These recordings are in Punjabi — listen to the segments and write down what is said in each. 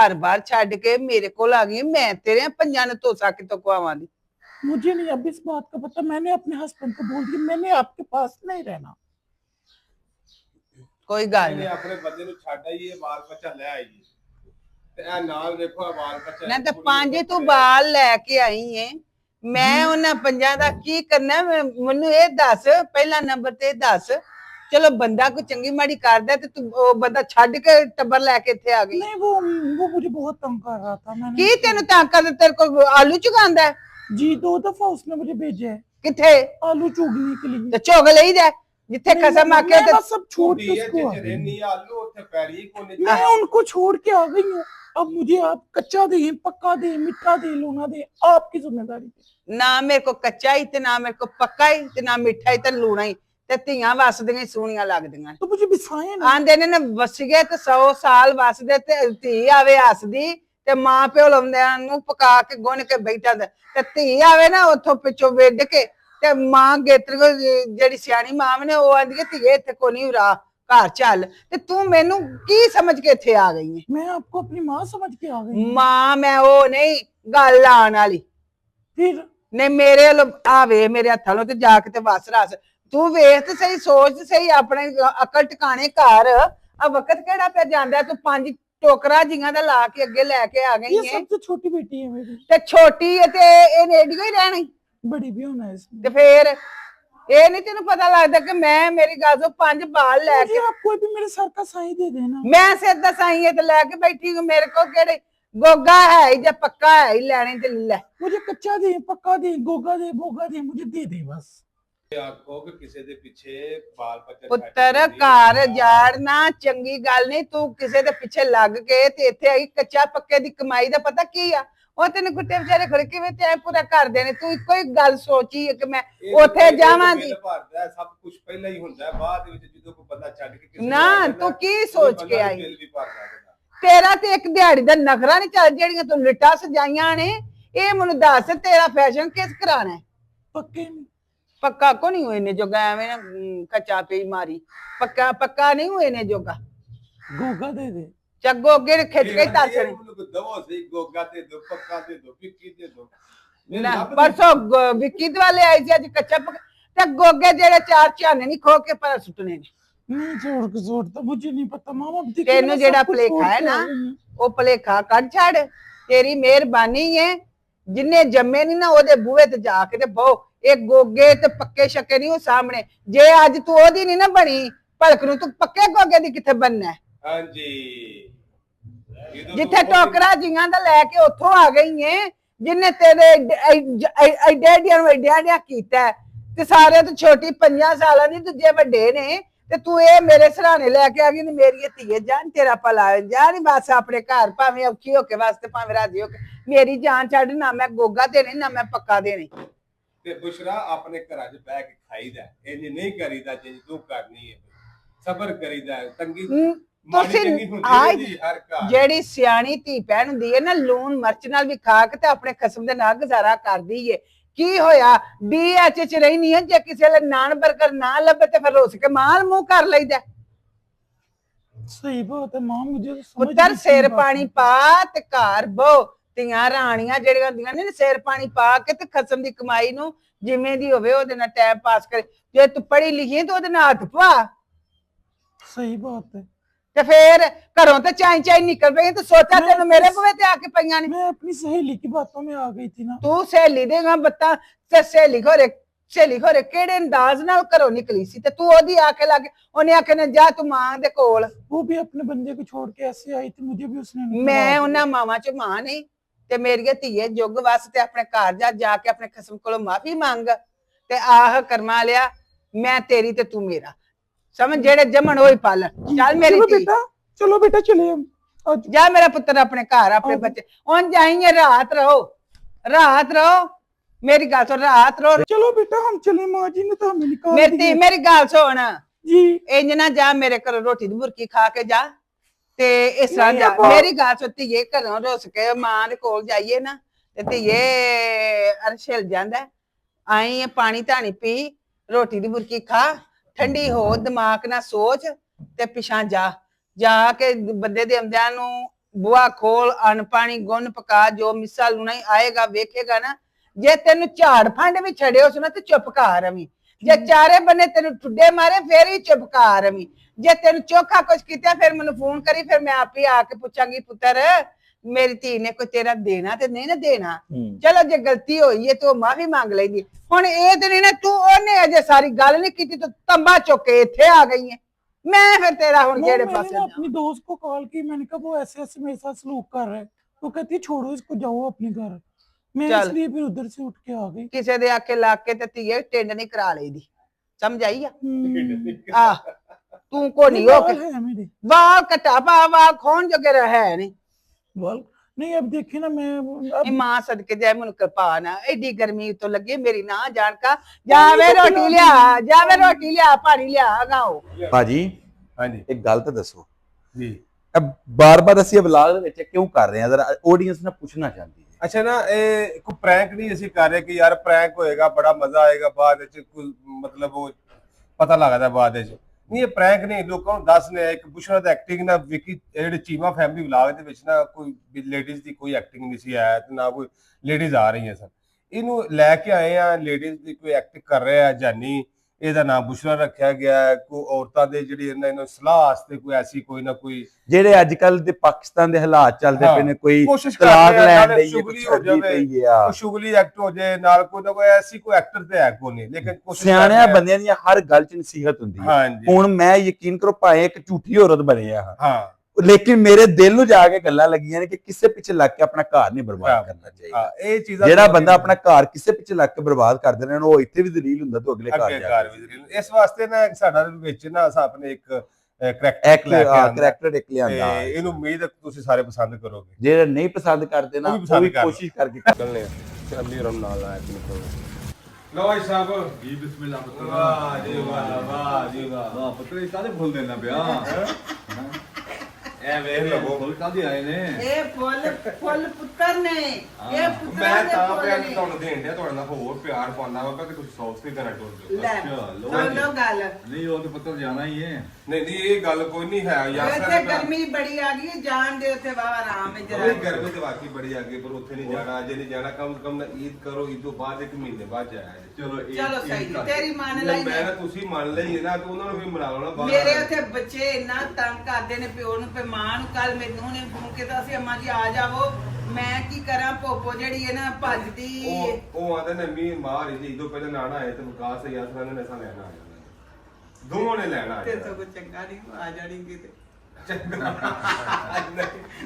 घर बार छड़ के मेरे को आ गई, मैं तेरे पंजा ने तोसा कितों खुआवां दी। मुझे नहीं अब इस बात का पता, मैंने अपने हस्बैंड को बोल दिया मैंने आपके पास नहीं रहना। कोई गल ਇਹਨੇ नहीं, ਆਪਣੇ ਬੰਦੇ ਨੂੰ ਛੱਡ ਆਈਏ, ਬਾਲ ਬੱਚਾ ਲੈ ਆਈਏ ਤੇ ਇਹ ਨਾਲ ਦੇਖੋ ਬਾਲ ਬੱਚਾ मैं तो 5 तू बाल लैके आई है, मैं उन्हें पंजा दा की करना, मैनू ये दस पहला नंबर ते दस, चलो बंदा कोई चंगी माड़ी करदा ते तू ओ बंदा छड्ड के टब्बर लैके इत्थे आ गई। नहीं वो मुझे बहुत तंग कर रहा था। मैंने की तेनू तंग करदा, तेरे को आलू चुगांदा है? जी 2 दफा उसने मुझे भेजा है किथे आलू चुगने के लिए। ते चुग लई दे जिथे खसम आके मैं ते बस सब छोड़ के ਕੁੜੀਏ उसको आ ਚ गई। ਰਹਿਨੀ ਆਲੂ ਉੱਥੇ ਪੈਰੀ ਕੋਨੇ मैं उनको छोड़ के आ गई हूँ। अब मुझे आप कच्चा दे, पक्का दे, मीठा दे, लूना दे, आपकी जिम्मेदारी है। ना मेरे को कच्चा ही ते ना मेरे को पक्का ही ते ना मिठा ही ते लूना ही, ते धीआं वसदियां सोहणियां लगदियां। तो मुझे बिसाए ना। आंदे ने वस गए ते 100 साल वसदे ते धी आवे हसदी ते मां प्यो लाउंदियां नूं पका के गुन के बैठा दे, ते धी आवे ना उथों पिछों वेड के ते मां गेतर जेड़ी सियाणी मां ने ओ आंदी है धीए इत्थे कोई नहीं उरा घर चल, ते तू मैनू की समझ के इत्थे आ गई है? मैं आपको अपनी माँ समझ के आ गई हूँ। मां मैं ओ नहीं गल आण वाली फिर ने मेरे आवे मेरे हत्थां ते जाके ते वस रस, तू वेख ते सही, सोच ते सही, अपने अकल टकाने कर। आ वक्त केड़ा पे जांदा, तू 5 टोकरा जियां दा ला के अगे लेके आ गई ये है, सबसे छोटी बेटी है मेरी। ते छोटी है ते ए रेडियो ही रहनी बड़ी भी होना है इसमें। ते फिर ए नहीं तेनू पता लगदा कि मैं मेरी गल सो 5 बाल मुझे लेके आप कोई भी मेरे सर का साई दे देना। मैं सिर दा साई ते लेके बैठी हूं, मेरे को केड़े गोगा है ही या पक्का है ही लेने ते ले। मुझे कच्चा दे, पक्का दे, गोगा दे, भोगा दे, मुझे दे दे बस। ਆਖੋ ਕਿ ਕਿਸੇ ਦੇ ਪਿੱਛੇ ਬਾਲ ਬੱਚਾ ਪੁੱਤਰ ਘਰ ਜਾੜਨਾ ਚੰਗੀ ਗੱਲ ਨਹੀਂ, ਤੂੰ ਕਿਸੇ ਦੇ ਪਿੱਛੇ ਲੱਗ ਕੇ ਤੇ ਇੱਥੇ ਆਈ ਕੱਚਾ ਪੱਕੇ ਦੀ ਕਮਾਈ ਦਾ ਪਤਾ ਕੀ ਆ? ਉਹ ਤੈਨੂੰ ਕੁੱਤੇ ਵਿਚਾਰੇ ਖੜੇ ਕਿਵੇਂ ਤੇ ਪੂਰਾ ਕਰਦੇ ਨੇ, ਤੂੰ ਇੱਕੋ ਹੀ ਗੱਲ ਸੋਚੀ ਕਿ ਮੈਂ ਉੱਥੇ ਜਾਵਾਂਗੀ। ਭਰਦਾ ਸਭ ਕੁਝ ਪਹਿਲਾਂ ਹੀ ਹੁੰਦਾ, ਬਾਅਦ ਵਿੱਚ ਜਦੋਂ ਕੋਈ ਬੰਦਾ ਛੱਡ ਕੇ ਕਿਸੇ ਨਾ ਤੂੰ ਕੀ ਸੋਚ ਕੇ ਆਈ? ਬਿੱਲ ਵੀ ਭਰਦਾ ਇਹਦਾ। ਤੇਰਾ ਤੇ ਇੱਕ ਦਿਹਾੜੀ ਦਾ ਨਖਰਾ ਨਹੀਂ ਚੱਲ, ਜਿਹੜੀਆਂ ਤੂੰ ਲਿਟਾਂ ਸਜਾਈਆਂ ਨੇ ਇਹ ਮੈਨੂੰ ਦੱਸ ਤੇਰਾ ਫੈਸ਼ਨ ਕਿਸ ਕਰਾਣਾ? पक्के नहीं। पक्का को नहीं हुए ने जोगा, एवें ना कच्चा पे ही मारी, पक्का पक्का नहीं हुए ने जोगा। गोगा दे दे। चगो अगे खिच के तार छड़े ਮੈਨੂੰ ਦਵੋ ਸਹੀ ਗੋਗਾ ਦੇ ਦੋ, ਪੱਕਾ ਦੇ ਦੋ, ਵਿੱਕੀ ਦੇ ਦੋ। ना परसों विक्की वाले आई थी, अज कच्चा पक्का ते गोगे जेड़े 4 चाने नहीं खो के पर सुटने ने। नहीं जोड़ तो मुझे नहीं पता मामा। तेनू जेड़ा भलेखा है ना वो भलेखा कट छड़, तेरी मेहरबानी है, जिन्ने जम्मे नहीं ना ओदे बूहे ते जाके ते बहु, एक गोगे ते पक्के शक्के नहीं हो सामने, जे अज तू ओदी नहीं ना बनी भलक नू तू पक्के गोगे दी किथे बनना है? ਹਾਂਜੀ जिथे टोकरा जियां दा लैके उथों आ गई है, जिन्ने तेरे एडिया कीता ते सारे तो छोटी 5 साल दी, दूजे वड्डे ने, ते तू ये मेरे सराने लैके आ गई। मेरी धीए जान तेरा भला जा नहीं, बस अपने घर भावें औखी होके वास्ते भावें राजी होके मेरी जान छड्ड, ना मैं गोगा देने ना मैं पक्का देने। ਤੇ ਬੁਸ਼ਰਾ ਆਪਣੇ ਘਰਾਂ 'ਚ ਬਹਿ ਕੇ ਖਾਈਦਾ, ਇੰਜ ਨਹੀਂ ਕਰੀਦਾ ਜਿੰਜ ਤੂੰ ਕਰਨੀ ਹੈ। ਸਬਰ ਕਰੀਦਾ, ਤੰਗੀ ਮਾੜੀ ਚੰਗੀ ਹੁੰਦੀ ਹੈ ਹਰ ਘਰ। ਜਿਹੜੀ ਸਿਆਣੀ ਧੀ ਭੈਣ ਹੁੰਦੀ ਹੈ ਨਾ, ਲੂਣ ਮਿਰਚ ਨਾਲ ਵੀ ਖਾ ਕੇ ਤੇ ਆਪਣੇ ਖਸਮ ਦੇ ਨਾਲ ਗੁਜ਼ਾਰਾ ਕਰਦੀ ਏ। ਕੀ ਹੋਇਆ DH ਚ ਰਹਿਨੀ ਹੈ, ਜੇ ਕਿਸੇ ਲਈ ਨਾਨ ਬਰਗਰ ਨਾ ਲੱਭੇ ਤੇ ਫਿਰ ਰੁੱਸ ਕੇ ਮਾਲ ਮੂੰਹ ਕਰ ਲਈਦਾ। सही बात है मां, मुझे ਪੁੱਤਰ ਸਿਰ ਪਾਣੀ ਪਾ ਤੇ ਘਰ ਬੋ, ਧੀਆਂ ਰਾਣੀਆਂ ਜਿਹੜੀਆਂ ਹੁੰਦੀਆਂ ਨੇ ਸਿਰ ਪਾਣੀ ਪਾ ਕੇ ਤੇ ਖਸਮ ਦੀ ਕਮਾਈ ਨੂੰ ਜਿਵੇਂ ਦੀ ਹੋਵੇ ਉਹਦੇ ਨਾਲ ਟਾਈਮ ਪਾਸ ਕਰੇ। ਜੇ ਤੂੰ ਪੜ੍ਹੀ ਲਿਖੀ ਤਾਂ ਉਹਦੇ ਨਾਲ ਹੱਥ ਪਵਾ। सही बात है। ਤੇ ਫੇਰ ਘਰੋਂ ਤੇ ਚਾਈ ਨਿਕਲ ਪਈ ਤੇ ਸੋਚਾ ਤੈਨੂੰ ਮੇਰੇ ਬੂਹੇ ਤੇ ਆ ਕੇ ਪਈਆਂ ਨੇ। मैं अपनी सहेली की बातों में आ गई थी ना। ਤੂੰ ਸਹੇਲੀ ਦੇਗਾ ਬੱਤਾ ਤੇ ਸਹੇਲੀ ਘੋਰੇ ਕਿਹੜੇ ਅੰਦਾਜ਼ ਨਾਲ ਘਰੋਂ ਨਿਕਲੀ ਸੀ ਤੇ ਤੂੰ ਉਹਦੀ ਆ ਕੇ ਲੱਗ, ਉਹਨੇ ਆਖਿਆ ਨਾ ਜਾ ਤੂੰ ਮਾਂ ਦੇ ਕੋਲ। वो भी अपने बंदे को छोड़ के ऐसे आई थी, मुझे भी उसने ਮੈਂ ਉਹਨਾਂ ਮਾਵਾਂ ਚ ਮਾਂ ਨਹੀਂ ਤੇ ਮੇਰੀਏ ਧੀਏ ਜੁਗ ਵਾਸਤੇ ਆਪਣੇ ਘਰ ਜਾ ਕੇ ਆਪਣੇ ਖਸਮ ਕੋਲੋਂ ਮਾਫੀ ਮੰਗ ਤੇ ਆਹ ਕਰਮਾ ਲਿਆ, ਮੈਂ ਤੇਰੀ ਤੇ ਤੂੰ ਮੇਰਾ, ਸਮਝ, ਜਿਹੜੇ ਜੰਮਣ ਹੋਈ ਪਾਲਣ। ਚੱਲ ਮੇਰੀ ਧੀ चलो बेटा चले हम। जा मेरा पुत्र अपने घर अपने बच्चे उन जाएंगे, रात रहो मेरी गल सुन, रात रहो। चलो बेटा हम चले, माँ जी ने तो हमें निकाल मेरी दिया। मेरी गल सुन जी इंज ना जा, मेरे घरों रोटी दी बुरकी खा के जा ते इस तरह जा। मेरी गल सुन धीए, घरों रुस के मां दे कोल जाइए ना ते धीए अरश हिल जांदा, आई पानी धानी पी, रोटी दी बुरकी खा, ठंडी हो, दिमाग ना सोच ते पिछां जा के बंदे दे आंदियां नूं ਬੁਆ ਖੋਲ ਅਨ ਪਾਣੀ ਗੁੰਨ ਪਕਾ ਜੋ ਮਿੱਸਾ ਲੂਣਾ ਹੀ ਆਏਗਾ ਵੇਖੇਗਾ ਨਾ ਜੇ ਤੈਨੂੰ ਝਾੜ ਫੰਡ ਵੀ ਛੜਿਓ ਸੁਣਾ ਤੇ ਚੁੱਪ ਕਰ ਰਵੀਂ ਜੇ ਚਾਰੇ ਬੰਨੇ ਤੈਨੂੰ ਠੁੱਡੇ ਮਾਰੇ ਫੇਰ ਹੀ ਚੁੱਪ ਕਰ ਰਵੀਂ ਜੇ ਤੈਨੂੰ ਚੋਖਾ ਕੁਛ ਕੀਤਾ ਫਿਰ ਮੈਨੂੰ ਫੋਨ ਕਰੀ ਫਿਰ ਮੈਂ ਆਪੇ ਆ ਕੇ ਪੁੱਛਾਂਗੀ ਪੁੱਤਰ ਮੇਰੀ ਧੀ ਨੇ ਕੋਈ ਤੇਰਾ ਦੇਣਾ ਤੇ ਨਹੀਂ ਨਾ ਦੇਣਾ ਚਲੋ ਜੇ ਗਲਤੀ ਹੋਈ ਹੈ ਤੂੰ ਮਾਫੀ ਮੰਗ ਲੈਂਦੀ ਹੁਣ ਇਹ ਤੇ ਨਹੀਂ ਨਾ ਤੂੰ ਉਹਨੇ ਅਜੇ ਸਾਰੀ ਗੱਲ ਨਹੀਂ ਕੀਤੀ ਤੂੰ ਤੰਬਾ ਚੁੱਕ ਕੇ ਇੱਥੇ आ गई है मैं फिर तेरा हुन मैंने जेड़े ना पासे अपनी दोस्त को कॉल की मैंने कहा वो ऐसे ऐसे मेरे साथ सलूक कर रहा है वो कहती है छोड़ो इसको जाओ अपने घर मैं चल। इसलिए फिर उधर से उठ के आ गई किसे दे आके लाग के ते धीए टिंड नहीं करा लेदी समझ आई आ तू को नहीं हो के है मेरे वाल कटा पा वाल खोन जो के है नहीं वाल नहीं अब देखे ना मैं अब मां सदके जाए मन कृपा ना एडी गर्मी तो लगे मेरी ना जान का जावे रोटी लिया पानी लिया गाओ ਭਾਜੀ ਹਾਂਜੀ ਇੱਕ ਗੱਲ ਤਾਂ ਦੱਸੋ ਜੀ ਬਾਰ-ਬਾਰ ਅਸੀਂ ਵਲੌਗ ਦੇ ਵਿੱਚ ਕਿਉਂ ਕਰ ਰਹੇ ਹਾਂ ਜ਼ਰਾ ਆਡੀਅנס ਨਾਲ ਪੁੱਛਣਾ ਚਾਹੁੰਦੀ ਹੈ ਅੱਛਾ ਨਾ ਇਹ ਕੋਈ ਪ੍ਰੈਂਕ ਨਹੀਂ ਅਸੀਂ ਕਰ ਰਹੇ ਕਿ ਯਾਰ ਪ੍ਰੈਂਕ ਹੋਏਗਾ ਬੜਾ ਮਜ਼ਾ ਆਏਗਾ ਬਾਅਦ ਵਿੱਚ ਕੋਈ ਮਤਲਬ ਉਹ ਪਤਾ ਲੱਗਦਾ ਬਾਅਦ ਵਿੱਚ ਨਹੀਂ ਇਹ ਪ੍ਰੈਂਕ ਨਹੀਂ ਲੋਕਾਂ ਨੂੰ ਦੱਸਨੇ ਇੱਕ ਬੁਸ਼ਰਾ ਦਾ ਐਕਟਿੰਗ ਨਾ ਵਿਕੀ ਜਿਹੜੇ ਚੀਮਾ ਫੈਮਿਲੀ ਵਲੌਗ ਦੇ ਵਿੱਚ ਨਾ ਕੋਈ ਲੇਡੀਜ਼ ਦੀ ਕੋਈ ਐਕਟਿੰਗ ਨਹੀਂ ਸੀ ਆਇਆ ਤੇ ਨਾ ਕੋਈ ਲੇਡੀਜ਼ ਆ ਰਹੀਆਂ ਸਨ ਇਹਨੂੰ ਲੈ ਕੇ ਆਏ ਆ ਲੇਡੀਜ਼ ਦੀ ਕੋਈ ਐਕਟਿੰਗ ਕਰ ਰਿਹਾ ਜਾਨੀ ਇਹਦਾ ਨਾਮ ਬੁਸ਼ਰਾ ਰੱਖਿਆ ਗਿਆ ਹੈ ਕੋਈ ਔਰਤਾਂ ਦੇ ਜਿਹੜੀ ਇਹਨਾਂ ਨੂੰ ਸਲਾਹ ਵਾਸਤੇ ਕੋਈ ਐਸੀ ਕੋਈ ਨਾ ਕੋਈ ਜਿਹੜੇ ਅੱਜ ਕੱਲ ਦੇ ਪਾਕਿਸਤਾਨ ਦੇ ਹਾਲਾਤ ਚੱਲਦੇ ਪਏ ਨੇ ਕੋਈ ਕੋਸ਼ਿਸ਼ ਕਰ ਤਲਾਕ ਰਿਹਾ ਲੈਣ ਨਾਲੇ ਲਈ ਸ਼ੁਗਲੀ ਹੋ ਜਾਵੇ ਪਈ ਆ ਕੋਈ ਸ਼ੁਗਲੀ ਐਕਟ ਹੋ ਜਾਏ ਨਾਲ ਕੋਈ ਨਾ ਕੋਈ ਐਸੀ ਕੋਈ ਐਕਟਰ ਤੇ ਹੈ ਕੋਈ ਨਹੀਂ ਲੇਕਿਨ ਕੋਸ਼ਿਸ਼ ਸਿਆਣਿਆਂ ਬੰਦਿਆਂ ਦੀ ਹਰ ਗੱਲ 'ਚ ਨਸੀਹਤ ਹੁੰਦੀ ਹੈ ਹਾਂਜੀ ਹੁਣ ਮੈਂ ਯਕੀਨ ਕਰੋ ਭਾਵੇਂ ਇੱਕ ਝੂਠੀ ਔਰਤ ਬਣਿਆ ਹਾਂ ਹਾਂ ਲੇਕਿਨ ਮੇਰੇ ਦਿਲ ਨੂੰ ਜਾ ਕੇ ਗੱਲਾਂ ਲੱਗੀਆਂ ਨੇ ਕਿ ਕਿਸੇ ਪਿੱਛੇ ਲੱਗ ਕੇ ਆਪਣਾ ਘਰ ਨਹੀਂ ਬਰਬਾਦ ਕਰਨਾ ਚਾਹੀਦਾ ਹਾਂ ਇਹ ਚੀਜ਼ਾਂ ਜਿਹੜਾ ਬੰਦਾ ਆਪਣਾ ਘਰ ਕਿਸੇ ਪਿੱਛੇ ਲੱਗ ਕੇ ਬਰਬਾਦ ਕਰ ਦਿੰਦਾ ਉਹ ਇੱਥੇ ਵੀ ਦਲੀਲ ਹੁੰਦਾ ਤੇ ਅਗਲੇ ਘਰ ਜਾ ਕੇ ਇਸ ਵਾਸਤੇ ਨਾ ਸਾਡਾ ਵਿੱਚ ਨਾ ਆਪਣੇ ਇੱਕ ਕਰੈਕਟਰ ਇੱਕ ਲਿਆਂਦਾ ਇਹਨੂੰ ਉਮੀਦ ਹੈ ਤੁਸੀਂ ਸਾਰੇ ਪਸੰਦ ਕਰੋਗੇ ਜਿਹੜੇ ਨਹੀਂ ਪਸੰਦ ਕਰਦੇ ਨਾ ਉਹ ਵੀ ਕੋਸ਼ਿਸ਼ ਕਰਕੇ ਨਿਕਲਨੇ ਆ ਚੱਲੀ ਰਮ ਨਾਲ ਆਇਆ ਕਿ ਨਿਕਲੋ ਲਓ ਭਾਈ ਸਾਹਿਬ ਜੀ ਬਿਸਮਿਲ੍ਲਾ ਪੁੱਤਰ ਵਾਹ ਜੀ ਵਾਹ ਜੀ ਵਾਹ ਵਾਹ ਪੁੱਤਰ ਇਹ ਕਾਹਦੇ ਫੁੱਲ ਦੇਣਾ ਪਿਆ ਐ ਵੇਖ ਲਵੋ ਫੁੱਲ ਕਾਹਦੇ ਆਏ ਨੇ ਇਹ ਫੁੱਲ ਪੁੱਤਰ ਨੇ ਇਹ ਪੁੱਤਰ ਮੈਂ ਤਾਂ ਪਿਆਰ ਤੁਹਾਨੂੰ ਦੇਣ ਡਿਆ ਤੁਹਾਡੇ ਨਾਲ ਹੋਰ ਪਿਆਰ ਪਾਉਣਾ ਵਾ ਕਿ ਤੁਸੀਂ ਸੌਫਟ ਹੀ ਕਰਨਾ ਟੋਲ ਲੈ ਬੋਲੋ ਗੱਲ ਨਹੀਂ ਉਹ ਤੇ ਪੁੱਤਰ ਜਾਣਾ ਹੀ ਹੈ ਨਹੀਂ ਇਹ ਗੱਲ ਕੋਈ ਨਹੀਂ ਹੈ ਯਾਰ ਇੱਥੇ ਗਰਮੀ ਬੜੀ ਆ ਗਈ ਜਾਣ ਦੇ ਉੱਥੇ ਬਾਹਰ ਆਰਾਮ ਹੈ ਜਰਾ ਗਰਮੀ ਤੇ ਵਾਕਈ ਬੜੀ ਆ ਗਈ ਪਰ ਉੱਥੇ ਨਹੀਂ ਜਾਣਾ ਜੇ ਨਹੀਂ ਜਾਣਾ ਕਮ ਕਮ ਨਾ ਈਦ ਕਰੋ ਈਦ ਤੋਂ ਬਾਅਦ ਇੱਕ ਮਹੀਨੇ ਬਾਅਦ ਜਾਇਆ ਚਲੋ ਚਲੋ ਸਹੀ ਤੇਰੀ ਮੰਨ ਲਈ ਮੈਂ ਨਾ ਤੁਸੀਂ ਮੰਨ ਲਈ ਨਾ ਤੇ ਉਹਨਾਂ ਨੂੰ ਵੀ ਮਨਾ ਲਓ ਨਾ ਮੇਰੇ ਉੱਥੇ ਬੱਚੇ ਇੰਨਾ ਤੰਗ ਕਰਦੇ ਨੇ ਪਿਓ ਨੂੰ ਤੇ ਮਾਂ ਨੂੰ ਕੱਲ ਮੈਨੂੰ ਨੇ ਫੋਨ ਕੀਤਾ ਸੀ ਅੰਮਾ ਜੀ ਆ ਜਾਵੋ ਮੈਂ ਕੀ ਕਰਾਂ ਪੋਪੋ ਜਿਹੜੀ ਹੈ ਨਾ ਭੱਜਦੀ ਉਹ ਆਂਦੇ ਨੇ ਮੀ ਮਾਰ ਹੀ ਇਦੋਂ ਪਹਿਲਾਂ ਨਾਣਾ ਆਏ ਤੇ ਵਿਕਾਸ ਯਾਤਰਾ ਨੇ ਨਸਾ ਲੈਣਾ ਆ ਦੋਵਾਂ ਨੇ ਲੈਣਾ ਤੇ ਸਭ ਚੰਗਾ ਨਹੀਂ ਆ ਜਾਣੀ ਕਿਤੇ ਚੰਗਾ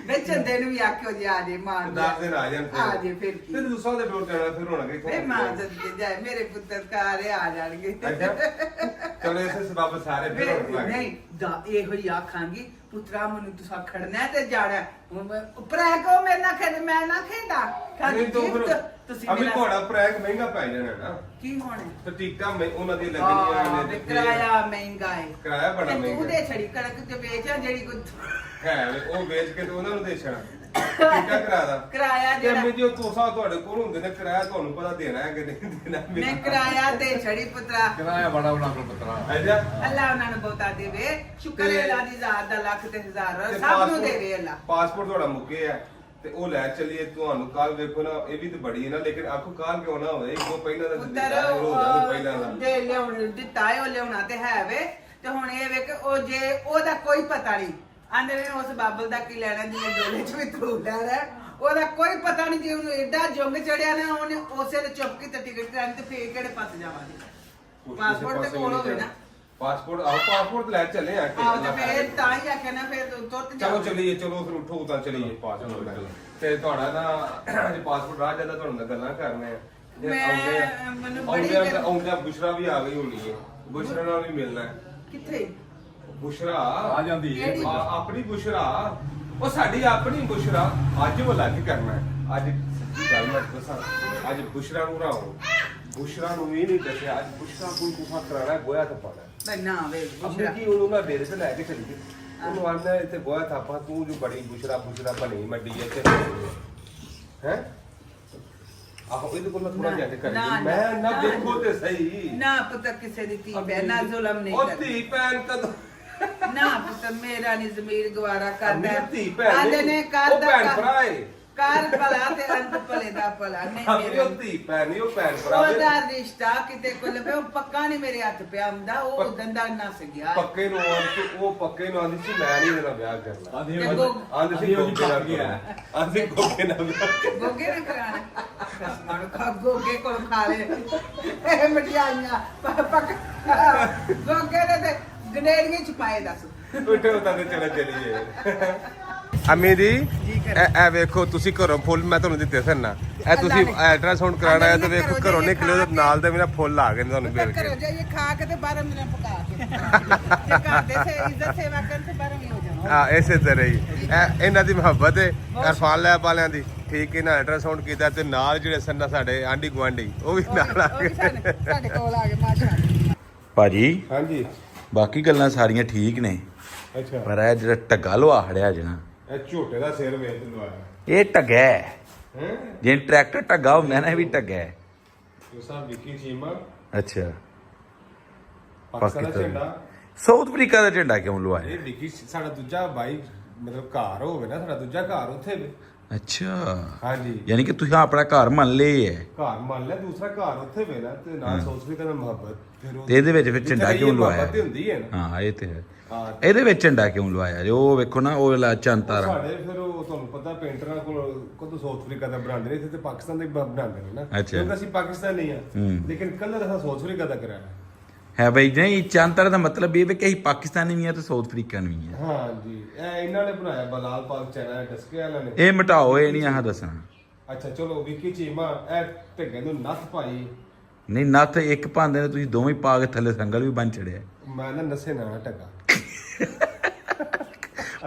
ਮੈਂ ਚੰਦੇ ਨੂੰ ਵੀ ਆਖਿਓ ਜੀ ਆ ਜੇ ਮਾਂ 10 ਦਿਨ ਆ ਜਾਣ ਆ ਜੇ ਫਿਰ ਕੀ ਤੇ ਦੂਸਰਾ ਦੇ ਡੋਰ ਜਾਣਾ ਫਿਰ ਹੋਣਾ ਕਿ ਵੇ ਮਾਂ ਦੇ ਜਾਏ ਮੇਰੇ ਪੁੱਤਰ ਘਰ ਆ ਜਾਣਗੇ ਚਲੋ ਇਸੇ ਸਬਬ ਸਾਰੇ ਫਿਰ ਹੋਣ ਲੱਗ ਨਹੀਂ ਦਾ ਇਹੋ ਹੀ ਆਖਾਂਗੀ ਪੁੱਤਰਾ ਮੈਨੂੰ ਤੁਸੀਂ ਖੜਨਾ ਤੇ ਜਾਣਾ ਹੁਣ ਮੈਂ ਪ੍ਰੈਕ ਉਹ ਮੇਰੇ ਨਾਲ ਖੇਡ ਮੈਂ ਨਾ ਖੇਡਾ ਨਹੀਂ ਤਾਂ ਫਿਰ ਤੁਸੀਂ ਅਭੀ ਮੇਰਾ ਤੁਹਾਡਾ ਪ੍ਰੈਕ ਮਹਿੰਗਾ ਪੈ ਜਾਣਾ ਨਾ ਕੀ ਹੋਣਾ ਤੇ ਟਿਕਟਾਂ ਉਹਨਾਂ ਦੀ ਲੱਗਣੀਆਂ ਨੇ ਕਿਰਾਇਆ ਮਹਿੰਗਾ ਹੈ ਕਿਰਾਇਆ ਬੜਾ ਤੂੰ ਮਹਿੰਗਾ ਦੇ ਛੜੀ ਕਣਕ ਤੇ ਵੇਚ ਆ ਜਿਹੜੀ ਕੋਈ ਹੈ ਉਹ ਵੇਚ ਕੇ ਤੇ ਉਹਨਾਂ ਨੂੰ ਦੇ ਛਣਾ ਟਿਕਟਾਂ ਕਰਾਦਾ ਕਿਰਾਇਆ ਜੇ ਜਿਹੜਾ ਮੈਂ ਜੋ ਤੋਸਾ ਤੁਹਾਡੇ ਕੋਲ ਹੁੰਦੇ ਨੇ ਕਿਰਾਇਆ ਤੁਹਾਨੂੰ ਪਤਾ ਦੇਣਾ ਹੈ ਕਿ ਨਹੀਂ ਦੇਣਾ ਮੈਂ ਕਿਰਾਇਆ ਤੇ ਛੜੀ ਪੁੱਤਰਾ ਕਿਰਾਇਆ ਬੜਾ ਬਣਾ ਕੋ ਪੁੱਤਰਾ ਅੱਛਾ ਅੱਲਾ ਉਹਨਾਂ ਨੂੰ ਬਹੁਤਾ ਦੇਵੇ ਸ਼ੁਕਰ ਹੈ ਅੱਲਾ ਦੀ ਜ਼ਾਤ ਦਾ ਲੱਖ ਤੇ ਹਜ਼ਾਰ ਸਭ ਨੂੰ ਦੇਵੇ ਅੱਲਾ ਪਾਸਪੋਰਟ ਤੁਹਾਡਾ ਮੁੱਕੇ ਆ ਤੇ ਉਹ ਲੈ ਚੱਲੀਏ ਤੁਹਾਨੂੰ ਕੱਲ ਵੇਖੋ ਨਾ ਇਹ ਵੀ ਤੇ ਬੜੀ ਹੈ ਨਾ ਲੇਕਿਨ ਆਖੋ ਕੱਲ ਕਿਉਂ ਨਾ ਹੋਵੇ ਇੱਕ ਪਹਿਲਾਂ ਦਾ ਪਹਿਲਾਂ ਦਾ ਦੇ ਲਿਆਉਣ ਦਿੱਤਾ ਹੈ ਉਹ ਲਿਆਉਣਾ ਤੇ ਹੈ ਵੇ ਤੇ ਹੁਣ ਇਹ ਵੇ ਕਿ ਉਹ ਜੇ ਉਹਦਾ ਕੋਈ ਪਤਾ ਨਹੀਂ ਆਂਦੇ ਨੇ ਉਸ ਬਾਬਲ ਦਾ ਕੀ ਲੈਣਾ ਜਿਹਨੇ ਡੋਲੇ ਚ ਵੀ ਤੂੰ ਲੈਣਾ ਉਹਦਾ ਕੋਈ ਪਤਾ ਨਹੀਂ ਜੇ ਉਹਨੂੰ ਐਡਾ ਜੰਗ ਚੜਿਆ ਨਾ ਉਹਨੇ ਉਸੇ ਦੇ ਚੁੱਪ ਕੀ ਟਿਕਟ ਕਰਾਣੀ ਤੇ ਫੇਰ ਕਿਹੜੇ ਪਾਸ ਜਾਵਾਂਗੇ ਪਾਸਪੋਰਟ ਤੇ ਕੋਲ ਹੋਵੇ ਨਾ ਪਾਸਪੋਰਟ ਲੈ ਚੱਲੇ ਆ ਆਹ ਤੇ ਫੇਰ ਤਾਂ ਹੀ ਆਖਿਆ ਨਾ ਫੇਰ ਤੁਰਤ ਜਾ ਚਲੋ ਚੱਲੀਏ ਚਲੋ ਫਿਰ ਉਠੋ ਤਾਂ ਚੱਲੀਏ ਪਾਸਪੋਰਟ ਤੇ ਤੁਹਾਡਾ ਨਾ ਜੇ ਪਾਸਪੋਰਟ ਰਾਹ ਜਾਂਦਾ ਤੁਹਾਨੂੰ ਨਾਲ ਗੱਲਾਂ ਕਰਨੇ ਆ ਮੈਨੂੰ ਬੜੀ ਆਉਂਦਾ ਬੁਸ਼ਰਾ ਵੀ ਆ ਗਈ ਹੋਣੀ ਹੈ ਬੁਸ਼ਰਾ ਨਾਲ ਵੀ ਮਿਲਣਾ ਹੈ ਕਿੱਥੇ ਬੁਸ਼ਰਾ ਆ ਜਾਂਦੀ ਹੈ ਆਪਣੀ ਬੁਸ਼ਰਾ ਉਹ ਸਾਡੀ ਆਪਣੀ ਬੁਸ਼ਰਾ ਅੱਜ ਉਹ ਲੱਗ ਕਰਨਾ ਹੈ ਅੱਜ ਗੱਲ ਮੈਂ ਦੱਸਾਂ ਅੱਜ ਬੁਸ਼ਰਾ ਨੂੰ ਰਾਓ ਬੁਸ਼ਰਾ ਨੂੰ ਵੀ ਨਹੀਂ ਦੱਸਿਆ ਅੱਜ ਬੁਸ਼ਰਾ ਕੋਈ ਕੁਫਾ ਕਰਾਣਾ ਗੋਇਆ ਤਾਂ ਪਾਣਾ ਨਾ ਵੇ ਆਪਣੇ ਕੀ ਉਹਨੂੰ ਨਾ ਡੇਰੇ ਤੇ ਲੈ ਕੇ ਚਲੀ ਗਈ ਉਹਨੂੰ ਆਂਦਾ ਇੱਥੇ ਗੋਇਆ ਥਾਪਾ ਤੂੰ ਜੋ ਬੜੀ ਬੁਸ਼ਰਾ ਬਣੀ ਮੱਡੀ ਇੱਥੇ ਹੈ ਆਹੋ ਇਹਦੇ ਕੋਲ ਥੋੜਾ ਜਿਹਾ ਕਰ ਮੈਂ ਨਾ ਦੇਖੋ ਤੇ ਸਹੀ ਨਾ ਪਤਾ ਕਿਸੇ ਦੀ ਧੀ ਭੈਣ ਨਾਲ ਜ਼ੁਲਮ ਨਹੀਂ ਉਹ ਧੀ ਭੈਣ ਕਦੋਂ ਨਾ ਪੁੱਤ ਮੇਰਾ ਨਹੀਂ ਜ਼ਮੀਰ ਗਵਾਰਾ ਕਰਦਾ ਮੇਰੀ ਧੀ ਭੈਣ ਆਂਦੇ ਨਹੀਂ, ਨੇ ਉਹ ਕਰਦਾ ਭੈਣ ਭਰਾ ਏ। ਕਰ ਭਲਾ ਤੇ ਅੰਤ ਭਲੇ ਦਾ ਭਲਾ ਨਹੀਂ ਆਪਣੀ ਮੇਰਾ ਉਹ ਧੀ ਭੈਣ ਨਹੀਂ, ਉਹ ਭੈਣ ਭਰਾ ਏ। ਉਹਦਾ ਰਿਸ਼ਤਾ ਕਿਤੇ ਕੋਲ ਪਿਆ ਉਹ ਪੱਕਾ ਨਹੀਂ ਮੇਰੇ ਹੱਥ ਪਿਆ ਹੁੰਦਾ ਉਹ ਉਦੋਂ ਦਾ ਨਸ ਗਿਆ ਪੱਕੇ ਨੂੰ ਉਹ ਪੱਕੇ ਨੂੰ ਆਂਦੀ ਸੀ ਮੈਂ ਨਹੀਂ ਇਹਦਾ ਵਿਆਹ ਕਰਨਾ। ਆਂਦੀ ਤੇ ਉਹ- ਗੋ- ਆਂਦੀ ਸੀ ਉਹ ਗੋਗੇ ਨਾਲ ਪੱਕ ਗਿਆ। ਕਰਨਾ। ਆਂਦੀ ਗੋਗੇ ਨਾਲ ਵਿਆਹ ਕਰਨਾ। ਗੋਗੇ ਨੇ ਕਰਾਣਾ ਕਸਮਾਂ ਨੂੰ ਖਾ ਗੋਗੇ ਕੋਲ ਖਾ ਲੈ ਇਹ ਮਠਿਆਈਆਂ ਪੱਕ ਗੋਗੇ ਨੇ ਤੇ ਗਨੇਰੀਆਂ ਚ ਪਾਏ ਦੱਸ ਉੱਠੇ ਉਤਾਂ ਤੇ ਚਲੇ ਚਲੀਏ। ਅਮੀ ਜੀ ਇਹ ਵੇਖੋ ਤੁਸੀਂ ਘਰੋਂ ਫੁੱਲ ਮੈਂ ਤੁਹਾਨੂੰ ਦਿੱਤੇ ਸਨ ਨਾ ਇਹ ਤੁਸੀਂ ਅਲਟਰਾਸਾਊਂਡ ਕਰਾਉਣਾ ਹੈ ਤੇ ਵੇਖੋ ਘਰੋਂ ਨਿਕਲੇ ਤੇ ਨਾਲ ਦੇ ਮੇਰਾ ਫੁੱਲ ਆ ਗਏ ਨੇ ਤੁਹਾਨੂੰ ਮਿਲ ਕਰੋ ਕੇ। ਜਾਈਏ ਖਾ ਕੇ ਤੇ 12 ਮਿੰਟ ਪਕਾ ਕੇ ਤੇ ਕਰਦੇ ਸੇ ਇੱਜ਼ਤ ਸੇਵਾ ਕਰਨ ਤੇ 12 ਹੀ ਹੋ ਜਾਣਾ ਹਾਂ ਇਸੇ ਤਰ੍ਹਾਂ ਹੀ ਇਹਨਾਂ ਦੀ ਮੁਹੱਬਤ ਹੈ ਅਰਫਾਨ ਲੈਬ ਵਾਲਿਆਂ ਦੀ। ਠੀਕ ਹੈ ਨਾ ਅਲਟਰਾਸਾਊਂਡ ਕੀਤਾ ਤੇ ਨਾਲ ਜਿਹੜੇ ਸਨ ਸਾਡੇ ਆਂਢੀ ਗੁਆਂਢੀ ਉਹ ਵੀ ਨਾਲ ਆ ਉਹ ਵੀ ਗਏ। ਸਾਡੇ ਕੋਲ ਆ ਗਏ ਮਾਸ਼ਾਅੱਲਾ ਭਾਜੀ ਹਾਂਜੀ ਬਾਕੀ ਗੱਲਾਂ ਸਾਰੀਆਂ ਠੀਕ ਨੇ ਅੱਛਾ ਪਰ ਇਹ ਜਿਹੜਾ ਟੱਗਾ ਲਵਾ ਹੜਿਆ ਜਣਾ ਇਹ ਝੋਟੇ ਦਾ ਸਿਰ ਵੇਚ ਲਵਾਇਆ ਇਹ ਟੱਗਾ ਹੈ ਹੈ ਜੇ ਟਰੈਕਟਰ ਟੱਗਾ ਹੁੰਦਾ ਨਾ ਇਹ ਵੀ ਟੱਗਾ ਹੈ ਤੁਸੀਂ ਵਿੱਕੀ ਚੀਮਾ ਅੱਛਾ ਪਾਕਿਸਤਾਨ ਦਾ ਪਾਕਿਸਤਾਨ। ਝੰਡਾ ਸਾਊਥ ਅਫਰੀਕਾ ਦਾ ਝੰਡਾ ਕਿਉਂ ਲਵਾਇਆ ਇਹ ਵਿੱਕੀ ਸਾਡਾ ਦੂਜਾ ਬਾਈ ਮਤਲਬ ਘਰ ਹੋਵੇ ਨਾ ਸਾਡਾ ਦੂਜਾ ਘਰ ਉੱਥੇ ਵੇ ਅੱਛਾ ਹਾਂਜੀ ਯਾਨੀ ਕਿ ਤੁਸੀਂ ਆਪਣਾ ਘਰ ਮੰਨ ਲਏ ਹੈ ਘਰ ਮੰਨ ਲਿਆ ਦੂਸਰਾ ਘਰ ਉੱਥੇ ਵੇ ਨਾ ਤੇ ਨਾਲ ਸੋਚ ਵੀ ਤਾਂ ਮੁਹੱਬਤ ਫਿਰ ਉਹ ਤੇ ਇਹਦੇ ਵਿੱਚ ਫਿਰ ਜਿੱਥੇ ਝੰਡਾ ਰਹੀਏ ਕਿਉਂ ਲਵਾਇਆ ਮੁਹੱਬਤ ਹੀ ਹੁੰਦੀ ਹੈ ਨਾ ਹਾਂ ਇਹ ਤੇ ਹੈ ਹਾਂ ਇਹਦੇ ਵਿੱਚ ਝੰਡਾ ਕਿਉਂ ਲਵਾਇਆ ਜੀ ਉਹ ਵੇਖੋ ਨਾ ਉਹ ਵਾਲਾ ਚੰਤਾਰਾ ਸਾਡੇ ਫਿਰ ਉਹ ਤੁਹਾਨੂੰ ਪਤਾ ਪੇਂਟਰਾਂ ਕੋਲ ਕਦੋਂ ਸਾਊਥ ਅਫਰੀਕਾ ਦਾ ਬਣਾਉਂਦੇ ਨੇ ਇੱਥੇ ਤੇ ਪਾਕਿਸਤਾਨ ਦਾ ਹੀ ਬਣਾਉਂਦੇ ਨੇ ਨਾ ਅੱਛਾ। ਕਿਉਂਕਿ ਅਸੀਂ ਪਾਕਿਸਤਾਨੀ ਆ ਹੂੰ। ਲੇਕਿਨ ਕਲਰ ਅਸੀਂ ਸਾਊਥ ਅਫਰੀਕਾ ਦਾ ਕਰਾਇਆ ਹੈ ਬਈ ਨਹੀਂ ਚੰਤਾਰਾ ਦਾ ਮਤਲਬ ਇਹ ਵੀ ਕਿ ਅਸੀਂ ਪਾਕਿਸਤਾਨੀ ਵੀ ਆ ਤੇ ਸਾਊਥ ਅਫਰੀਕਨ ਵੀ ਆ ਹਾਂ ਜੀ ਇਹ ਇਹਨਾਂ ਨੇ ਬਣਾਇਆ ਬਲਾਲ ਪਾਕ ਚੈਨਲ ਡਸਕੇ ਵਾਲਿਆਂ ਨੇ ਇਹ ਮਿਟਾਓ ਇਹ ਨਹੀਂ ਆਹ ਦੱਸਣਾ ਅੱਛਾ ਚਲੋ ਵਿੱਕੀ ਚੀਮਾ ਇਹ ਢੱਗੇ ਨੂੰ ਨੱਥ ਪਾਈ ਨਹੀਂ ਨੱਥ ਇੱਕ ਭਾਂਦੇ ਨੇ ਤੁਸੀਂ ਦੋਵੇਂ ਪਾ ਕੇ ਥੱਲੇ ਸੰਗਲ ਵੀ ਬੰਨ ਛੜਿਆ ਮੈਂ ਨਾ ਨਸੇ ਨਾ ਢੱਗਾ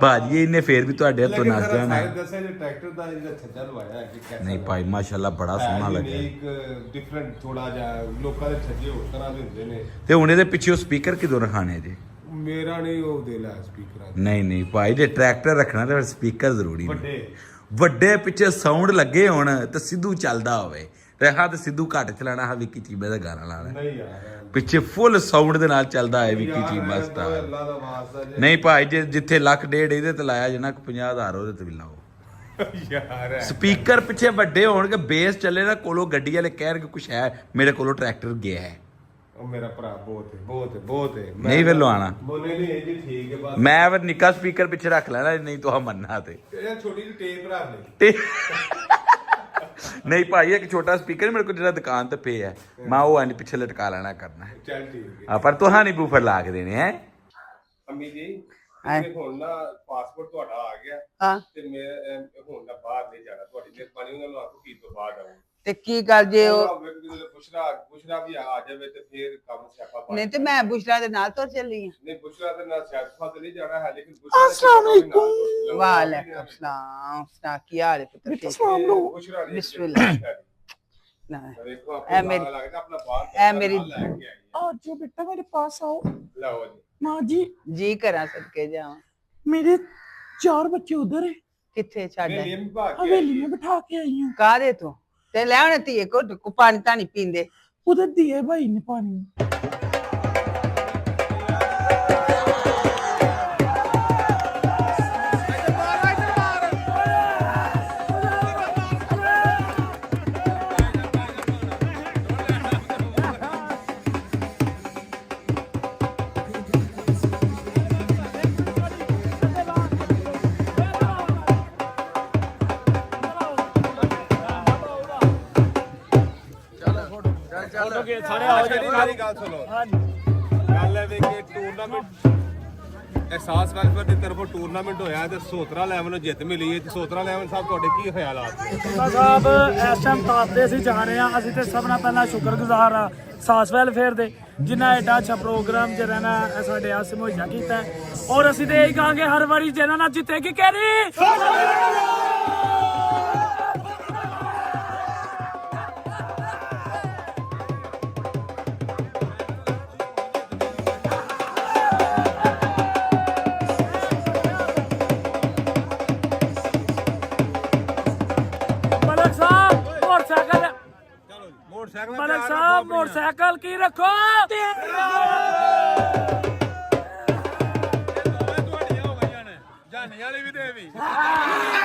ਭਾਜੀ ਇਹਨੇ ਫੇਰ ਵੀ ਤੁਹਾਡੇ ਹੱਥੋਂ ਲੇਕਿਨ ਨੱਸ ਜਰਾ ਜਾਣਾ ਸਾਰੇ ਦੱਸਿਆ ਜੇ ਟਰੈਕਟਰ ਦਾ ਜਿਹੜਾ ਛੱਜਾ ਲਵਾਇਆ ਹੈ ਕਿ ਕੈਸਾ ਨਹੀਂ ਭਾਈ ਮਾਸ਼ਾਅੱਲਾ ਬੜਾ ਸੋਹਣਾ ਲੱਗਿਆ ਇੱਕ ਡਿਫਰੈਂਟ ਥੋੜਾ ਜਿਹਾ ਲੋਕਾਂ ਦੇ ਛੱਜੇ ਹੋਰ ਤਰ੍ਹਾਂ ਦੇ ਹੁੰਦੇ ਨੇ ਤੇ ਹੁਣ ਇਹਦੇ ਪਿੱਛੇ ਉਹ ਸਪੀਕਰ ਕਿਦੋਂ ਰਖਾਣੇ ਜੀ ਮੇਰਾ ਨਹੀਂ ਉਹ ਦੇ ਲੈ ਸਪੀਕਰਾਂ ਨਹੀਂ ਨਹੀਂ ਭਾਈ ਜੇ ਟਰੈਕਟਰ ਰੱਖਣਾ ਤਾਂ ਫਿਰ ਸਪੀਕਰ ਜ਼ਰੂਰੀ ਨੇ ਵੱਡੇ ਵੱਡੇ ਪਿੱਛੇ ਸਾਊਂਡ ਲੱਗੇ ਹੋਣ ਤੇ ਸਿੱਧੂ ਚੱਲਦਾ ਹੋਵੇ ਰਹਾ ਤੇ ਸਿੱਧੂ ਘੱਟ ਚਲਾਣਾ ਹਾ ਵਿੱਕੀ ਚੀਮੇ ਦਾ ਗਾਣਾ ਲਾਣਾ ਨਹੀਂ ਯਾਰ ਪਿੱਛੇ ਫੁੱਲ ਸਾਊਂਡ ਦੇ ਨਾਲ ਚੱਲਦਾ ਹੈ ਵਿੱਕੀ ਚੀਮਾ ਯਾਰ, ਸਟਾਰ ਅੱਲਾ ਦਾ ਵਾਸਤਾ ਜੇ ਨਹੀਂ ਭਾਈ ਜੇ ਜਿੱਥੇ ਲੱਖ ਡੇਢ ਇਹਦੇ ਤੇ ਲਾਇਆ ਜਨਾ 50,000 ਉਹਦੇ ਤੇ ਵੀ ਲਾਓ ਯਾਰ ਸਪੀਕਰ ਪਿੱਛੇ ਵੱਡੇ ਹੋਣਗੇ ਬੇਸ ਚੱਲੇ ਨਾ ਕੋਲੋਂ ਗੱਡੀ ਵਾਲੇ ਕਹਿਣਗੇ ਕੁਛ ਹੈ ਮੇਰੇ ਕੋਲੋਂ ਟਰੈਕਟਰ ਗਿਆ ਹੈ ਉਹ ਮੇਰਾ ਭਰਾ ਬਹੁਤ ਹੈ ਨਹੀਂ ਫਿਰ ਲਵਾਉਣਾ ਬੋਲੇ ਨਹੀਂ ਇਹ ਜੀ ਠੀਕ ਹੈ ਬਸ ਮੈਂ ਫਿਰ ਨਿੱਕਾ ਸਪੀਕਰ ਪਿੱਛੇ ਰੱਖ ਲੈਣਾ ਨਹੀਂ ਤਾਂ ਮੰਨਣਾ ਤੇ ਇਹ ਛੋਟੀ ਜਿਹੀ ਟੇਪ ਰੱਖ ਲੈ ਤੇ ਨਹੀਂ ਭਾਈ ਇੱਕ ਛੋਟਾ ਸਪੀਕਰ ਮੇਰੇ ਕੋਲ ਜਿਹੜਾ ਦੁਕਾਨ ਤੇ ਪਿਆ ਹੈ ਮੈਂ ਉਹ ਐਂ ਪਿੱਛੇ ਲਟਕਾ ਲੈਣਾ ਕਰਨਾ ਹੈ ਚੱਲ ਠੀਕ ਹੈ ਹਾਂ ਪਰ ਤੁਹਾਂ ਨਹੀਂ ਬੂਫਰ ਲਾ ਕੇ ਦੇਣੇ ਹੈ ਅੰਮੀ ਜੀ ਹੈਂ? ਤੇ ਹੁਣ ਨਾ ਪਾਸਪੋਰਟ ਤੁਹਾਡਾ ਆ ਗਿਆ ਹਾਂ ਤੇ ਮੈਂ ਹੁਣ ਨਾ ਬਾਹਰ ਨਹੀਂ ਜਾਣਾ ਤੁਹਾਡੀ ਮਿਹਰਬਾਨੀ ਉਹਨਾਂ ਨੂੰ ਆਖੋ ਕੀ ਤੋਂ ਬਾਅਦ ਆਉਂ ਤੇ ਕੀ ਗੱਲ ਜੇ ਉਹ ਪੁੱਛਣਾ ਵੀ ਆ ਜਾਵੇ ਤੇ ਫਿਰ ਕੰਮ ਸਿਆਪਾ ਪਾ ਨਹੀਂ ਤੇ ਮੈਂ ਬੁਸ਼ਰਾ ਦੇ ਨਾਲ ਤੁਰ ਚੱਲੀ ਆ ਨਹੀਂ ਪੁੱਛਣਾ ਤੇ ਨਾ ਸਿਆਪਾ ਤੇ ਨਹੀਂ ਜਾਣਾ ਹੈ ਲੇਕਿਨ अस्सलाम वालेकुम। ਵਾਲੇਕੁਮ ਸਲਾਮ ਸਨਾ ਕੀ ਹਾਲ ਹੈ ਪੁੱਤਰ ਠੀਕ? अस्सलाम वालेकुम। ਪੁੱਛਣਾ ਬਿਸਮਿल्लाह। ਨਾ ਵੇਖੋ ਇਹ ਆਪਣਾ ਮੇਰੀ- ਨਾਲ ਲੱਗਦਾ ਆਪਣਾ ਬਾਹਰ ਇਹ ਮੇਰੀ- ਲੈ ਕੇ ਆਈ आज जो बेटा मेरे पास आओ ਲਓ ਜੀ माँ जी ਜੀ ਕਰਾਂ ਸਦਕੇ ਜਾਵਾਂ मेरे 4 बच्चे उधर है ਕਿੱਥੇ ਛੱਡ ਮੇਰੀ ਅੰਮੀ ਭਾਗ ਕੇ हवेली में बिठा के आई हूँ ਕਾਹਦੇ ਤੋਂ ਤੇ ਲੈ ਆਉਣੇ ਧੀਏ ਕੋ ਪਾਣੀ ਤਾਂ ਨਹੀਂ ਪੀਂਦੇ उधर दिए भाई ने पानी ਸਾਰੀ ਗੱਲ ਸੁਣੋ ਗੱਲ ਹੈ ਵੀ ਕਿ ਟੂਰਨਾਮੈਂਟ ਅਹਿਸਾਸ ਵੈਲਫੇਅਰ ਦੀ ਤਰਫੋਂ ਟੂਰਨਾਮੈਂਟ ਹੋਇਆ ਤੇ ਸੋਤਰਾ ਲੈਵਲ ਨੂੰ ਜਿੱਤ ਮਿਲੀ ਹੈ ਤੇ ਸੋਤਰਾ ਲੈਵਲ ਸਾਹਿਬ ਤੁਹਾਡੇ ਕੀ ਖਿਆਲਾਤ ਨੇ ਸਾਹਿਬ ਇਸ ਟਾਈਮ ਤਾਤੇ ਅਸੀਂ ਜਾ ਰਹੇ ਹਾਂ ਅਸੀਂ ਤੇ ਸਭ ਨਾਲ ਪਹਿਲਾਂ ਸ਼ੁਕਰਗੁਜ਼ਾਰ ਆ ਸਾਸ ਵੈਲਫੇਅਰ ਦੇ ਜਿਨ੍ਹਾਂ ਐਡਾ ਅੱਛਾ ਪ੍ਰੋਗਰਾਮ ਜਿਹੜਾ ਨਾ ਸਾਡੇ ਆਸੇ ਮੁਹੱਈਆ ਕੀਤਾ ਹੈ। ਔਰ ਅਸੀਂ ਤੇ ਇਹੀ ਕਹਾਂਗੇ ਹਰ ਵਾਰੀ ਜਿਹਨਾਂ ਨਾਲ ਜਿੱਤੇਗੀ ਕੈਰੀ ਮਲਕ ਸਾਹਿਬ ਮੋਟਰਸਾਈਕਲ ਮੋਟਰਸਾਈਕਲ ਮਲਕ ਸਾਹਿਬ ਮੋਟਰਸਾਈਕਲ ਕੀ ਰੱਖੋ ਆ